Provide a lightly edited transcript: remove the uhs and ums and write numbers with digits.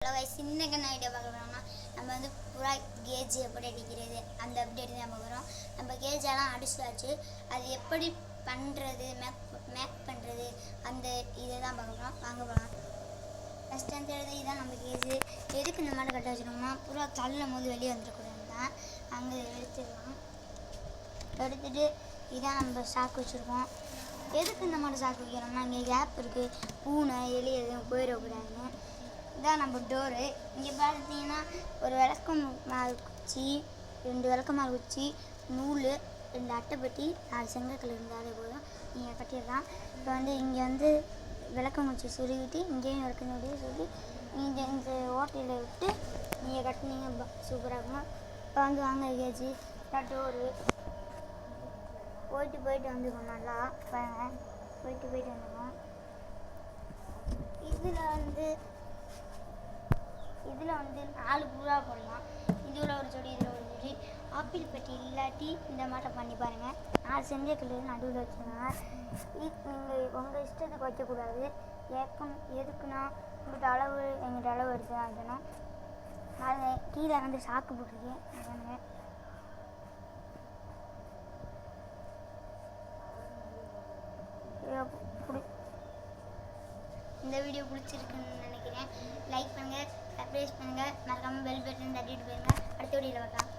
சின்ன ஐடியா பார்க்க போனோம்னா நம்ம வந்து புறா கேஜ் எப்படி அடிக்கிறது அந்த அப்டேட் தான் பார்க்க போகிறோம். நம்ம கேஜெல்லாம் அடிச்சாச்சு, அது எப்படி பண்ணுறது மேக் பண்ணுறது அந்த இதை தான் பார்க்க போகிறோம். வாங்க போகலாம். ஃபஸ்ட் வந்து இதுதான் நம்ம கேஜு. எதுக்கு இந்த மாதிரி கட்ட வச்சுருக்கோம்னா புறா தள்ளும் போது வெளியே வந்துடக்கூடாது தான். அங்கே எடுத்துக்கலாம். எடுத்துகிட்டு இதான் நம்ம சாக்கு வச்சுருக்கோம். எதுக்கு இந்த மாதிரி சாக்கு வைக்கிறோம்னா இங்கே கேப் இருக்குது, பூனை எலி எதுவும் போயிடக்கூடாதுன்னு. இதான் நம்ம டோரு. இங்கே பார்த்தீங்கன்னா ஒரு விளக்கம் மாறு குச்சி, 2 விளக்கமாறு குச்சி, நூல், 2 அட்டைப்பெட்டி, 4 செங்கற்கள் இருந்தாலே போதும், நீங்கள் கட்டிடலாம். இப்போ வந்து இங்கே வந்து விளக்கம் குச்சி சுருவிட்டு இங்கேயும் விளக்கணுடைய சொல்லி இங்கே இந்த ஓட்டையில் விட்டு நீங்கள் கட்டினீங்க சூப்பராக இருக்கும். இப்போ வந்து வாங்க கேஜி டோரு போயிட்டு வந்துக்கும். நல்லா பாருங்க, போயிட்டு வந்துக்கும். இதில் வந்து 4 புறா போடலாம். இதில் ஒரு ஜோடி, இதில் ஒரு ஜோடி. ஆப்பிள் பெட்டி இல்லாட்டி இந்த மாதிரி பண்ணி பாருங்கள். 4 செங்கற்கள் நடுவில் வச்சுருங்க. நீங்கள் உங்கள் இஷ்டத்துக்கு வைக்கக்கூடாது. எதுக்குன்னா உங்கள்கிட்ட எங்கிட்ட அளவு எடுத்து தான் வைக்கணும். அது கீழே வந்து சாக்கு போட்டிருக்கேன். இந்த வீடியோ பிடிச்சிருக்குன்னு நினைக்கிறேன். லைக் பண்ணுங்கள், சப்ஸ்கிரைப் பண்ணுங்கள், மறக்காமல் பெல் பட்டன் தட்டிட்டு போயிருங்க. அடுத்த வீடியோவில் பார்க்கலாம்.